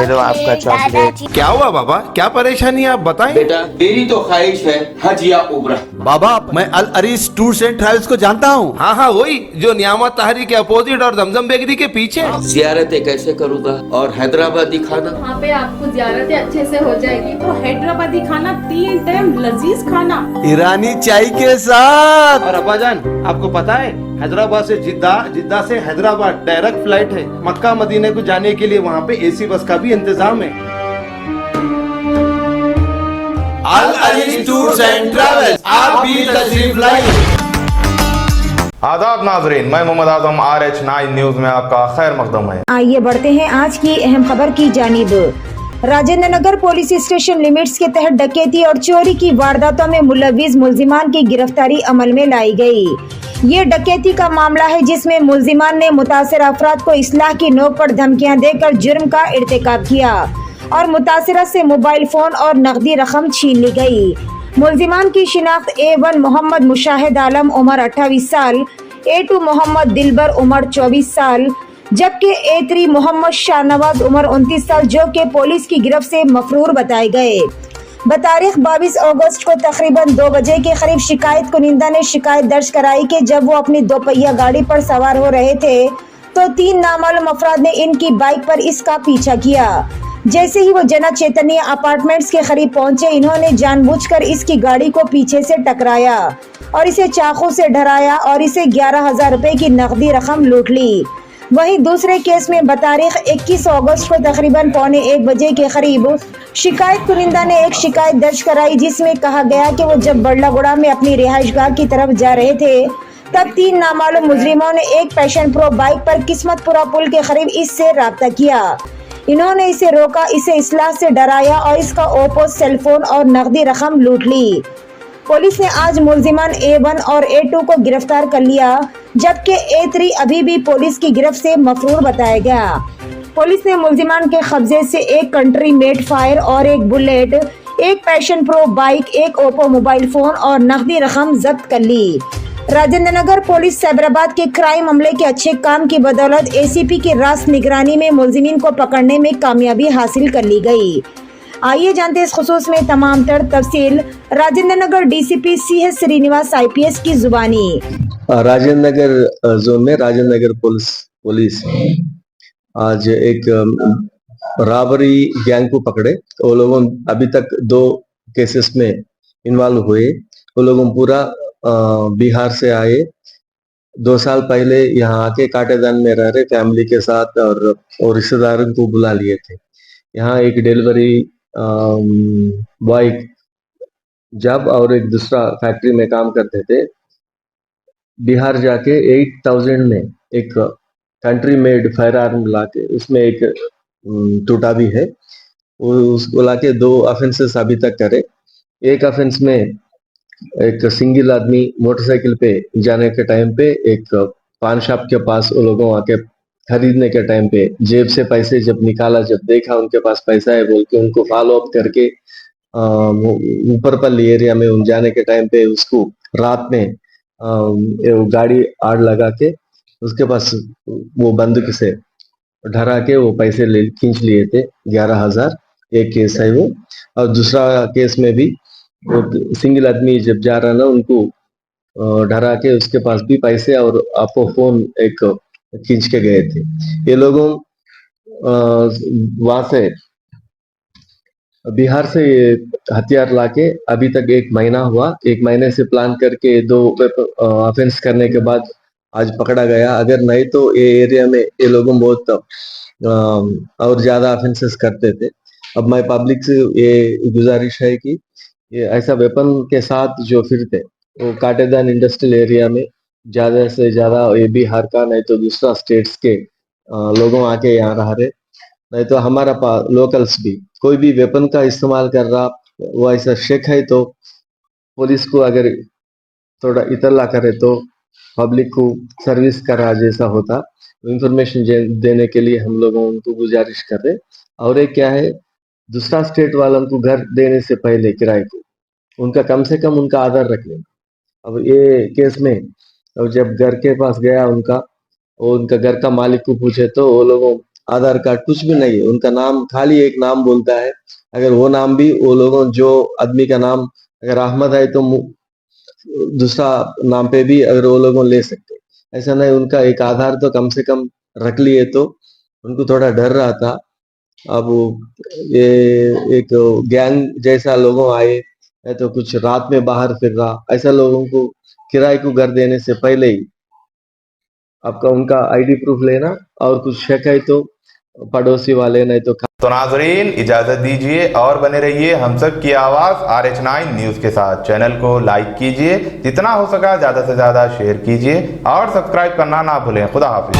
ये लो आपका चॉकलेट। क्या हुआ बाबा, क्या परेशानी है आप बताएं। बेटा मेरी तो ख्वाहिश है हज या उम्रा। बाबा मैं अल अरीस टूर्स एंड ट्रैवल्स को जानता हूँ। हाँ हाँ वही जो नियामत तहरी के अपोजिट और जमजम बेकरी के पीछे। जियारतें कैसे करूँगा और हैदराबादी खाना। वहाँ पे आपको जियारतें अच्छे से हो जाएगी। वो हैदराबादी खाना 3 टाइम लजीज खाना ईरानी चाय के साथ। और अब्बाजान आपको पता है हैदराबाद से जिद्दा, जिद्दा से हैदराबाद डायरेक्ट फ्लाइट है। मक्का मदीने को जाने के लिए वहाँ पे एसी बस का भी इंतजाम है। अल अरीस टूर्स एंड ट्रैवल्स, आप भी तशरीफ लाइए। आदाब नाजरीन, मैं मोहम्मद आजम RH9 न्यूज में आपका खैर मकदम है। आइए बढ़ते हैं आज की अहम खबर की जानिब। Rajendra Nagar police station limits के तहत डकैती और चोरी की वारदातों में मुलविस मुल्जिमान की गिरफ्तारी अमल में लाई गई। ये डकैती का मामला है जिसमें मुल्जिमान ने मुतासिर अफराद को इस्लाह की नोक पर धमकियां देकर जुर्म का इर्तिकाब किया और मुतासिरा से मोबाइल फोन और नकदी रकम छीन ली गई। मुल्जिमान की शिनाख्त A1 मोहम्मद मुशाहिद आलम उम्र 28 साल, A2 मोहम्मद दिलबर उम्र 24 साल, जबकि A3 मोहम्मद शाहनवाज उम्र 29 साल जो कि पुलिस की गिरफ्त से मफरूर बताए गए। बतारीख 22 अगस्त को तकरीबन 2 बजे के करीब शिकायत कुनिंदा ने शिकायत दर्ज कराई कि जब वो अपनी 2 पहिया गाड़ी पर सवार हो रहे थे तो 3 नामालूम अफराद ने इनकी बाइक पर इसका पीछा किया। जैसे ही वो जना चैतन्य अपार्टमेंट्स के करीब पहुंचे, इन्होंने जानबूझकर इसकी गाड़ी को पीछे से टकराया और इसे चाकू से डराया और इसे 11,000 रुपए की नकदी रकम लूट ली। वहीं दूसरे केस में बतारीख 21 अगस्त को तकरीबन 1:15 बजे के करीब शिकायत कुनिंदा ने एक शिकायत दर्ज कराई जिसमें कहा गया कि वो जब बड़लागुड़ा में अपनी रिहाइशगाह की तरफ जा रहे थे तब 3 नामालूम मुजरिमों ने एक पैशन प्रो बाइक पर किस्मतपुरा पुल के करीब इससे राब्ता किया। इन्होंने इसे रोका, इसे इस्लाह से डराया और इसका ओप्पो सेलफोन और नकदी रकम लूट ली। पुलिस ने आज मुल्जिमान A1 और A2 को गिरफ्तार कर लिया, जबकि A3 अभी भी पुलिस की गिरफ्त से मफरूर बताया गया। पुलिस ने मुल्जिमान के कब्जे से एक कंट्री मेड फायर और एक बुलेट, एक पैशन प्रो बाइक, एक ओप्पो मोबाइल फोन और नकदी रकम जब्त कर ली। राजेंद्र नगर पुलिस सैबराबाद के क्राइम अमले के अच्छे काम की बदौलत ACP की रास्त निगरानी में मुल्जिमीन को पकड़ने में कामयाबी हासिल कर ली गई। आइए जानते हैं इस खुसूस में तमाम तर तफसील Rajendra Nagar DCP CS Srinivas IPS की जुबानी। राजेंद्र नगर जोन में राजेंद्र नगर पुलिस आज एक रॉबरी गैंग को पकड़े। वो लोगों अभी तक 2 केसेस में इन्वॉल्व हुए। वो लोगों पूरा बिहार से आए। 2 साल पहले यहाँ आके काटेदान में रह रहे फैमिली के साथ और रिश्तेदारों को बुला लिए थे। यहाँ एक डिलीवरी बॉय जॉब और एक दूसरा फैक्ट्री में काम करते थे। बिहार जाके 8,000 में एक कंट्री मेड फायर आर्म लाके उसमें एक टूटा भी है। उसको लाके 2 ऑफेंसेस अभी तक करे। एक ऑफेंस में एक सिंगल आदमी मोटरसाइकिल पे जाने के टाइम पे एक पान शॉप के पास वो लोगों आके खरीदने के टाइम पे जेब से पैसे जब निकाला, जब देखा उनके पास पैसा है बोल के उनको फॉलो अप करके ऊपर पल्ली एरिया में उन जाने के टाइम पे उसको रात में गाड़ी आड़ लगा के उसके पास वो बंदूक से डरा के वो पैसे खींच लिए थे 11,000। एक केस है वो। और दूसरा केस में भी वो सिंगल आदमी जब जा रहा ना उनको डरा के उसके पास भी पैसे और आपको फोन एक खींच के गए थे। ये लोगों वहां से बिहार से हथियार लाके अभी तक 1 महीना हुआ। 1 महीने से प्लान करके 2 ऑफेंस करने के बाद आज पकड़ा गया। अगर नहीं तो ये एरिया में ये लोगों बहुत और ज्यादा ऑफेंसेस करते थे। अब मैं पब्लिक से ये गुजारिश है कि ये ऐसा वेपन के साथ जो फिरते वो काटेदान इंडस्ट्रियल एरिया में ज्यादा से ज्यादा ये बिहार का नहीं तो दूसरा स्टेट्स के लोगों आके यहाँ रह रहे। नहीं तो हमारा लोकल्स भी कोई भी वेपन का इस्तेमाल कर रहा वो ऐसा शेक है तो पुलिस को अगर थोड़ा इतला करे तो पब्लिक को सर्विस करा जैसा होता। इंफॉर्मेशन देने के लिए हम लोगों उनको गुजारिश कर रहे। और एक क्या है, दूसरा स्टेट वालों को घर देने से पहले किराए को उनका कम से कम उनका आधार रख लेना। अब ये केस में अब जब घर के पास गया उनका घर का मालिक को पूछे तो वो लोगों आधार कार्ड कुछ भी नहीं है, उनका नाम खाली एक नाम बोलता है। अगर वो नाम भी वो लोगों जो आदमी का नाम अगर अहमद है तो दूसरा नाम पे भी अगर वो लोगों ले सकते, ऐसा नहीं। उनका एक आधार तो कम से कम रख लिए, तो उनको थोड़ा डर रहा था। अब ये एक गैंग जैसा लोगों आए है तो कुछ रात में बाहर फिर रहा, ऐसा लोगों को किराए को घर देने से पहले ही आपका उनका आईडी प्रूफ लेना, और कुछ शक है तो पड़ोसी वाले नहीं तो नाजरीन इजाजत दीजिए और बने रहिए हम सब की आवाज RH9 न्यूज के साथ। चैनल को लाइक कीजिए, जितना हो सका ज्यादा से ज्यादा शेयर कीजिए और सब्सक्राइब करना ना भूलें। खुदा हाफिज।